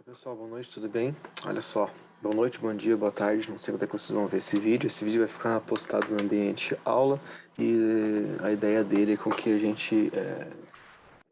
Oi, pessoal, boa noite, tudo bem? Olha só, boa noite, bom dia, boa tarde, não sei quando é que vocês vão ver esse vídeo. Esse vídeo vai ficar postado no ambiente aula e a ideia dele é com que a gente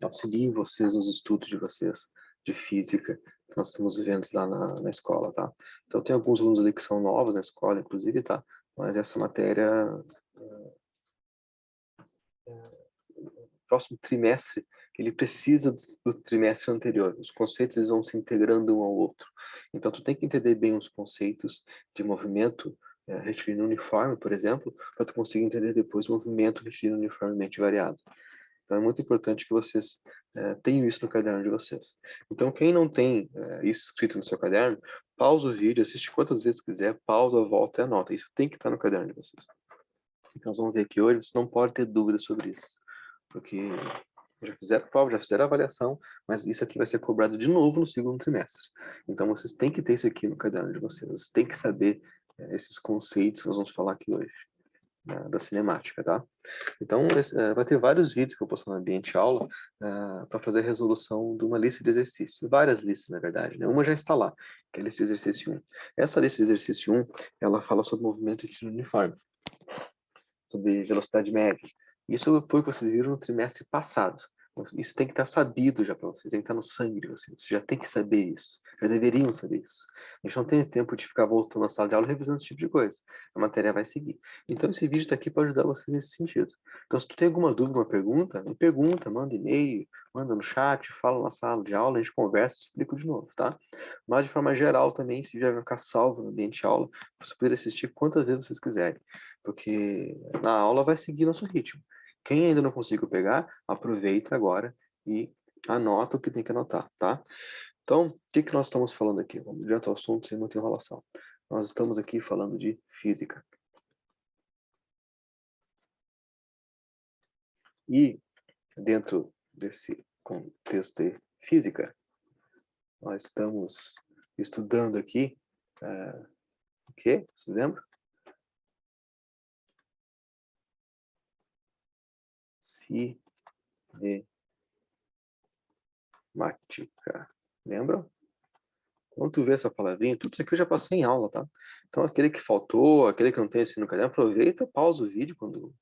auxilie vocês nos estudos de vocês de física que nós estamos vivendo lá na escola, tá? Então tem alguns alunos ali que são novos na escola, inclusive, tá? Mas essa matéria, próximo trimestre, ele precisa do trimestre anterior. Os conceitos eles vão se integrando um ao outro. Então, tu tem que entender bem os conceitos de movimento retilíneo uniforme, por exemplo, para tu conseguir entender depois o movimento retilíneo uniformemente variado. Então, é muito importante que vocês tenham isso no caderno de vocês. Então, quem não tem isso escrito no seu caderno, pausa o vídeo, assiste quantas vezes quiser, pausa, volta e anota. Isso tem que estar no caderno de vocês. Então, nós vamos ver aqui hoje, você não pode ter dúvidas sobre isso, porque já fizeram prova, já fizeram avaliação, mas isso aqui vai ser cobrado de novo no segundo trimestre. Então, vocês têm que ter isso aqui no caderno de vocês, vocês têm que saber esses conceitos que nós vamos falar aqui hoje, da cinemática, tá? Então, vai ter vários vídeos que eu posto no ambiente aula para fazer a resolução de uma lista de exercícios. Várias listas, na verdade, né? Uma já está lá, que é a lista de exercício 1. Essa lista de exercício 1, ela fala sobre movimento de uniforme, sobre velocidade média. Isso foi o que vocês viram no trimestre passado. Isso tem que estar sabido já para vocês, tem que estar no sangue de vocês. Vocês já tem que saber isso, já deveriam saber isso. A gente não tem tempo de ficar voltando na sala de aula revisando esse tipo de coisa. A matéria vai seguir. Então esse vídeo está aqui para ajudar vocês nesse sentido. Então se tu tem alguma dúvida, uma pergunta, me pergunta, manda e-mail, manda no chat, fala na sala de aula, a gente conversa, explico de novo, tá? Mas de forma geral também, esse vídeo vai ficar salvo no ambiente de aula, para você poder assistir quantas vezes vocês quiserem. Porque na aula vai seguir nosso ritmo. Quem ainda não conseguiu pegar, aproveita agora e anota o que tem que anotar, tá? Então, o que nós estamos falando aqui? Vamos direto ao assunto, sem muita enrolação. Nós estamos aqui falando de física. E dentro desse contexto de física, nós estamos estudando aqui o quê? Vocês lembram? Cinemática. Lembram? Quando tu vê essa palavrinha, tudo isso aqui eu já passei em aula, tá? Então, aquele que faltou, aquele que não tem assim no caderno, aproveita, pausa o vídeo quando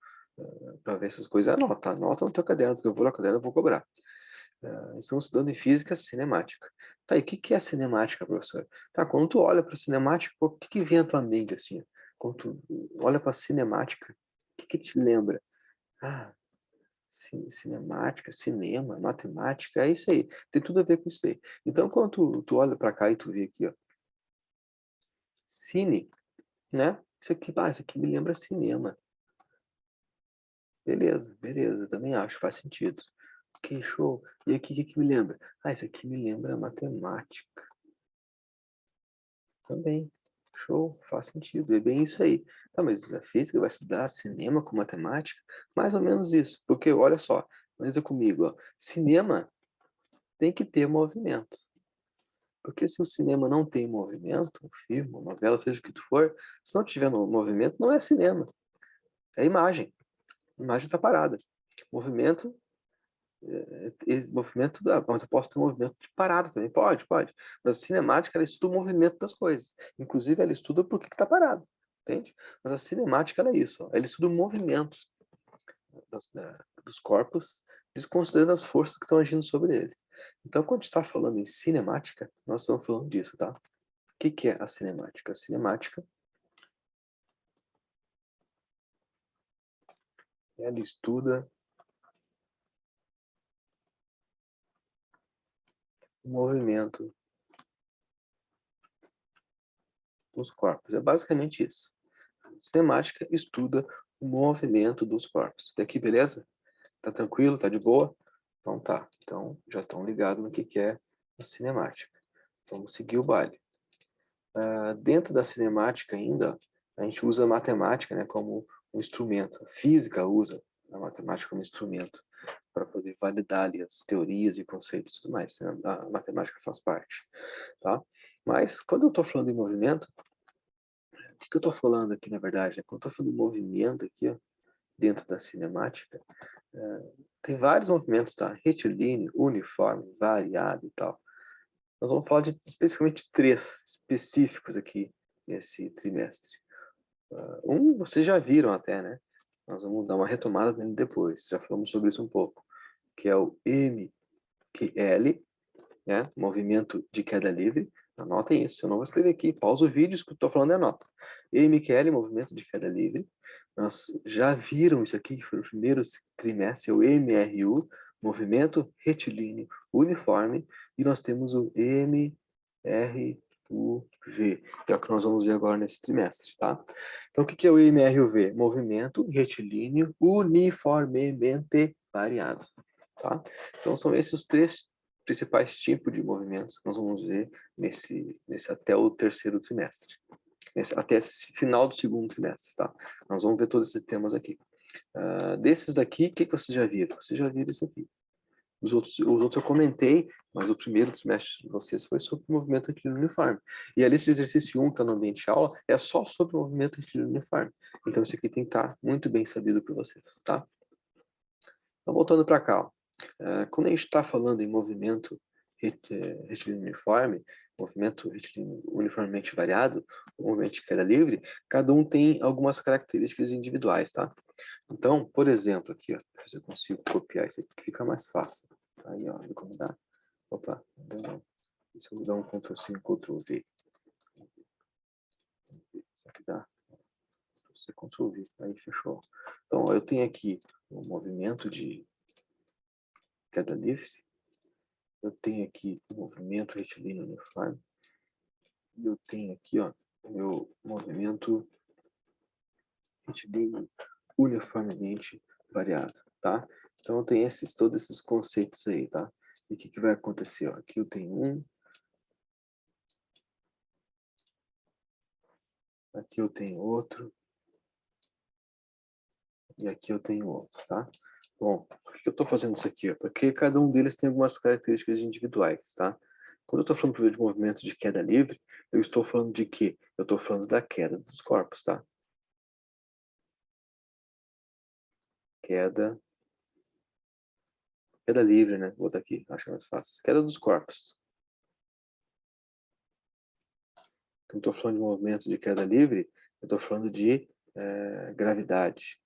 para ver essas coisas. Anota no teu caderno, porque eu vou no caderno e vou cobrar. Estamos estudando em física cinemática. Tá, e o que é cinemática, professor? Tá, quando tu olha para cinemática, o que vem à tua mente, assim? Quando tu olha para cinemática, o que te lembra? Ah, cinemática, cinema, matemática, é isso aí. Tem tudo a ver com isso aí. Então, quando tu olha para cá e tu vê aqui, ó, cine, né? Isso aqui me lembra cinema. Beleza, beleza, também acho, faz sentido. Ok, show. E aqui, o que me lembra? Isso aqui me lembra matemática. Também. Show, faz sentido. É bem isso aí. Tá, mas a física vai estudar cinema com matemática? Mais ou menos isso. Porque, olha só, analisa comigo, ó. Cinema tem que ter movimento. Porque se o cinema não tem movimento, um filme, uma novela, seja o que tu for, se não tiver movimento, não é cinema. É imagem. A imagem está parada. Movimento, movimento mas eu posso ter um movimento de parada também. Pode. Mas a cinemática, ela estuda o movimento das coisas. Inclusive, ela estuda por que está parado. Entende? Mas a cinemática, ela é isso. Ó. Ela estuda o movimento dos corpos, desconsiderando as forças que estão agindo sobre ele. Então, quando a gente está falando em cinemática, nós estamos falando disso, tá? O que é a cinemática? A cinemática, ela estuda o movimento dos corpos. É basicamente isso. A cinemática estuda o movimento dos corpos. Até aqui, beleza? Tá tranquilo? Tá de boa? Então tá. Então já estão ligados no que é a cinemática. Vamos seguir o baile. Dentro da cinemática ainda, a gente usa a matemática, né, como um instrumento. A física usa a matemática como instrumento para poder validar ali as teorias e conceitos e tudo mais. A matemática faz parte, tá? Mas quando eu estou falando em movimento, o que eu estou falando aqui, na verdade? Quando eu estou falando em movimento aqui, ó, dentro da cinemática, tem vários movimentos, tá? Retilíneo, uniforme, variado e tal. Nós vamos falar de especificamente 3 específicos aqui nesse trimestre. Vocês já viram até, né? Nós vamos dar uma retomada nele depois, já falamos sobre isso um pouco, que é o MQL, né? Movimento de queda livre. Anotem isso, eu não vou escrever aqui, pausa o vídeo, isso que eu estou falando é anota. MQL, movimento de queda livre. Nós já viram isso aqui, que foi o primeiro trimestre, o MRU, movimento retilíneo uniforme, e nós temos o MRUV, que é o que nós vamos ver agora nesse trimestre, tá? Então, o que é o MRUV? Movimento retilíneo uniformemente variado, tá? Então, são esses os 3 principais tipos de movimentos que nós vamos ver nesse até o terceiro trimestre, até final do segundo trimestre, tá? Nós vamos ver todos esses temas aqui. Desses daqui, o que vocês já viram? Vocês já viram isso aqui. Os outros eu comentei, mas o primeiro trimestre de vocês foi sobre movimento retilíneo uniforme. E ali esse exercício 1 que está no ambiente de aula é só sobre movimento retilíneo uniforme. Então isso aqui tem que estar muito bem sabido por vocês, tá? Então voltando para cá, ó. Quando a gente está falando em movimento retilíneo uniforme, movimento retilíneo uniformemente variado, movimento de queda livre, cada um tem algumas características individuais, tá? Então, por exemplo, aqui, ó, se eu consigo copiar isso aqui, fica mais fácil. Aí, ó, vou como dá. Opa, não. Se eu dar um Ctrl+C, Ctrl+V. Isso aqui dá. Ctrl+C, Ctrl+V. Aí, fechou. Então, ó, eu tenho aqui o movimento de queda livre. Eu tenho aqui o movimento retilíneo uniforme. E eu tenho aqui, ó, o meu movimento retilíneo uniformemente variado, tá? Então, eu tenho todos esses conceitos aí, tá? E o que vai acontecer? Ó? Aqui eu tenho um. Aqui eu tenho outro. E aqui eu tenho outro, tá? Bom, por que eu estou fazendo isso aqui? Ó? Porque cada um deles tem algumas características individuais, tá? Quando eu estou falando de movimento de queda livre, eu estou falando de quê? Eu estou falando da queda dos corpos, tá? Queda livre, né? Vou botar aqui, acho mais fácil. Queda dos corpos. Quando eu estou falando de movimento de queda livre, eu estou falando de gravidade.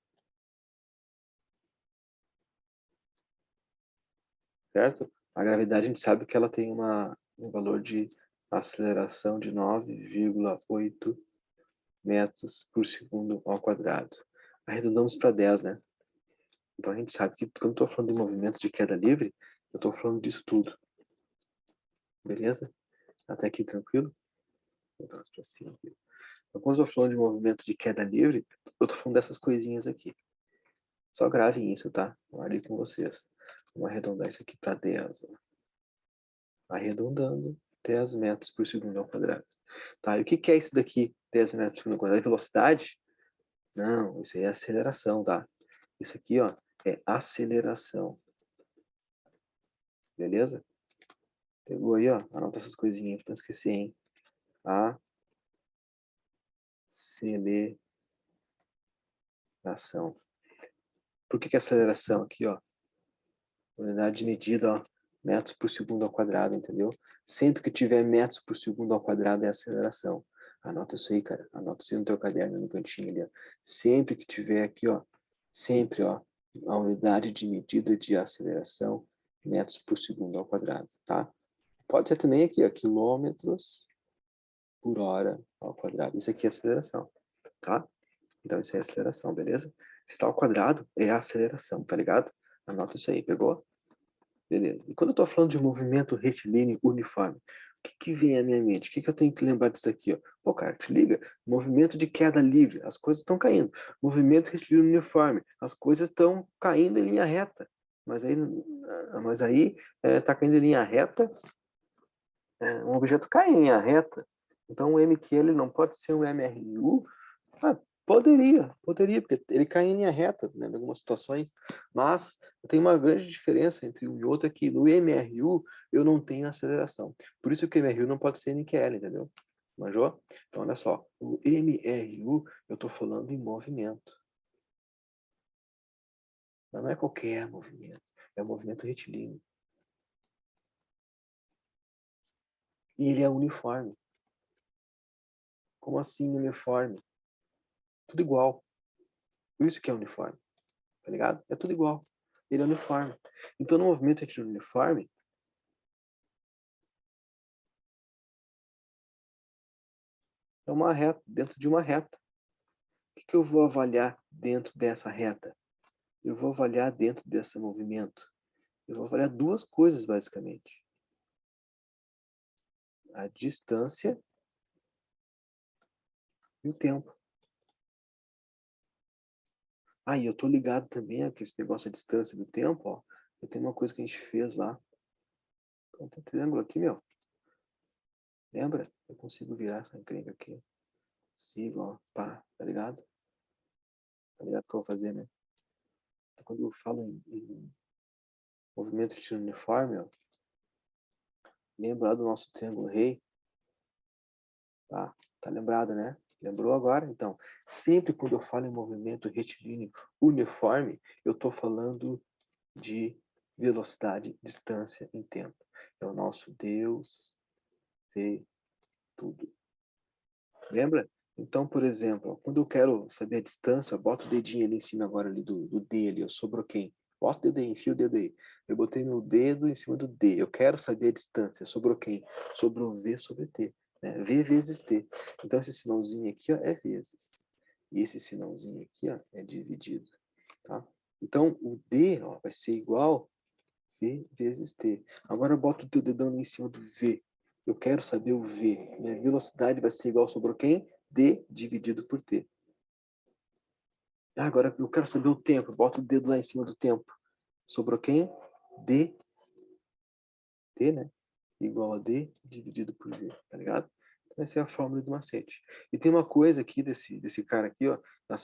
Certo? A gravidade, a gente sabe que ela tem um valor de aceleração de 9,8 metros por segundo ao quadrado. Arredondamos para 10, né? Então, a gente sabe que quando eu estou falando de movimento de queda livre, eu estou falando disso tudo. Beleza? Até aqui tranquilo? Vou botar para cima aqui. Então, quando eu estou falando de movimento de queda livre, eu estou falando dessas coisinhas aqui. Só gravem isso, tá? Guardem com vocês. Vamos arredondar isso aqui para 10. Ó. Arredondando, 10 metros por segundo ao quadrado. Tá, e o que é isso daqui, 10 metros por segundo ao quadrado? É velocidade? Não, isso aí é aceleração, tá? Isso aqui, ó, é aceleração. Beleza? Pegou aí, ó? Anota essas coisinhas pra não esquecer, hein? Aceleração. Por que aceleração aqui, ó? Unidade de medida, ó, metros por segundo ao quadrado, entendeu? Sempre que tiver metros por segundo ao quadrado é aceleração. Anota isso aí, cara. Anota isso aí no teu caderno, no cantinho ali, ó. Sempre que tiver aqui, ó, sempre, ó, a unidade de medida de aceleração, metros por segundo ao quadrado, tá? Pode ser também aqui, ó, quilômetros por hora ao quadrado. Isso aqui é aceleração, tá? Então, isso é aceleração, beleza? Se está ao quadrado, é aceleração, tá ligado? Anota isso aí, pegou? Beleza. E quando eu estou falando de movimento retilíneo uniforme, o que vem à minha mente? O que eu tenho que lembrar disso aqui? Ó? Pô, cara, te liga. Movimento de queda livre, as coisas estão caindo. Movimento retilíneo uniforme, as coisas estão caindo em linha reta. Mas aí tá caindo em linha reta, um objeto cai em linha reta. Então o MQ não pode ser um MRU. Poderia, porque ele cai em linha reta, né, em algumas situações, mas tem uma grande diferença entre um e outro, é que no MRU eu não tenho aceleração. Por isso que o MRU não pode ser NQL, entendeu? Manjou? Então, olha só, o MRU eu estou falando em movimento. Mas não é qualquer movimento, é o movimento retilíneo. E ele é uniforme. Como assim uniforme? Tudo igual. Isso que é uniforme, tá ligado? É tudo igual. Ele é uniforme. Então, no movimento retilíneo uniforme, é uma reta, dentro de uma reta. O que eu vou avaliar dentro dessa reta? Eu vou avaliar dentro desse movimento. Eu vou avaliar duas coisas, basicamente. A distância e o tempo. Ah, e eu tô ligado também a que esse negócio da distância e do tempo, ó. Eu tenho uma coisa que a gente fez lá. Tem um triângulo aqui, meu. Lembra? Eu consigo virar essa encrenca aqui. Consigo, ó. Pá, tá ligado? Tá ligado o que eu vou fazer, né? Então, quando eu falo em movimento de tiro uniforme, ó. Lembra lá do nosso triângulo rei? Tá lembrado, né? Lembrou agora? Então, sempre quando eu falo em movimento retilíneo uniforme, eu estou falando de velocidade, distância em tempo. É o nosso Deus vê tudo. Lembra? Então, por exemplo, ó, quando eu quero saber a distância, eu boto o dedinho ali em cima agora ali do D ali, eu sobrou quem? Bota o dedo aí, enfia o dedo aí. Eu botei meu dedo em cima do D. Eu quero saber a distância. Sobrou quem? Sobrou V sobre T. Né? V vezes T. Então, esse sinalzinho aqui ó, é vezes. E esse sinalzinho aqui ó, é dividido. Tá? Então, o D ó, vai ser igual V vezes T. Agora, eu boto o teu dedão ali em cima do V. Eu quero saber o V. Minha velocidade vai ser igual sobre quem? D dividido por T. Agora eu quero saber o tempo. Bota o dedo lá em cima do tempo. Sobrou quem? D. T, né? Igual a D dividido por V. Tá ligado? Então, essa é a fórmula do macete. E tem uma coisa aqui desse cara aqui, ó, na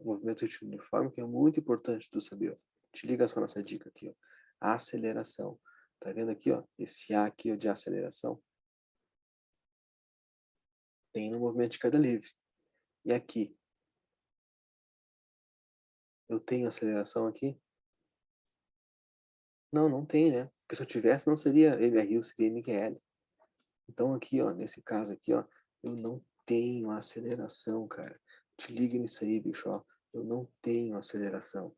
movimento retilíneo uniforme, que é muito importante tu saber. Ó. Te liga só nessa dica aqui, ó. A aceleração. Tá vendo aqui, ó? Esse A aqui ó, de aceleração. Tem no movimento de queda livre. E aqui? Eu tenho aceleração aqui? Não, não tem, né? Porque se eu tivesse, não seria MRU, seria MQL. Então aqui, ó, nesse caso aqui, ó, eu não tenho aceleração, cara. Te liga nisso aí, bicho, ó. Eu não tenho aceleração.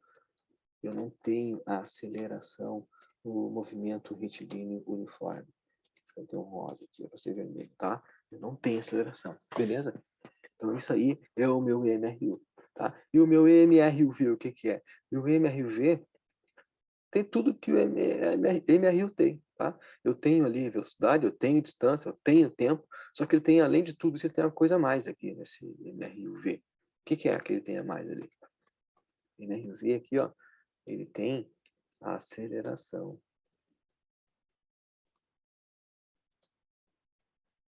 Eu não tenho aceleração no movimento retilíneo uniforme. Eu tenho um rosa aqui, para ser vermelho, tá? Eu não tenho aceleração, beleza? Então isso aí é o meu MRU, tá? E o meu MRUV, o que que é? O MRUV tem tudo que o MRU tem, tá? Eu tenho ali velocidade, eu tenho distância, eu tenho tempo, só que ele tem, além de tudo, você tem uma coisa a mais aqui nesse MRUV. O que que é que ele tem a mais ali? O MRUV aqui, ó, ele tem a aceleração,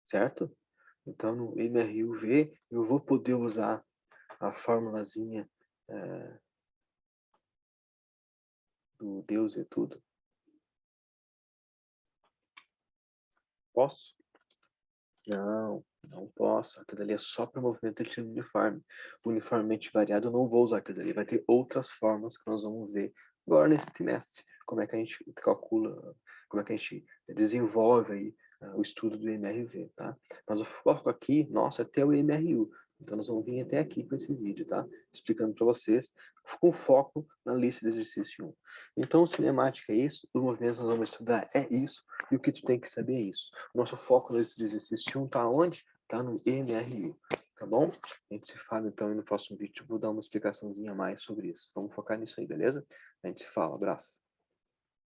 certo? Então, no MRUV, eu vou poder usar a formulazinha do Deus e tudo. Posso? Não, não posso. Aquilo ali é só para movimento de uniforme. Uniformemente variado, eu não vou usar aquilo ali. Vai ter outras formas que nós vamos ver agora nesse trimestre. Como é que a gente calcula, como é que a gente desenvolve aí o estudo do MRV, tá? Mas o foco aqui, nosso, é até o MRU. Então, nós vamos vir até aqui com esse vídeo, tá? Explicando para vocês, com foco na lista de exercício 1. Então, cinemática é isso, os movimentos que nós vamos estudar é isso, e o que tu tem que saber é isso. O nosso foco nesse exercício 1 tá onde? Tá no MRU, tá bom? A gente se fala então no próximo vídeo, eu vou dar uma explicaçãozinha a mais sobre isso. Vamos focar nisso aí, beleza? A gente se fala, abraço.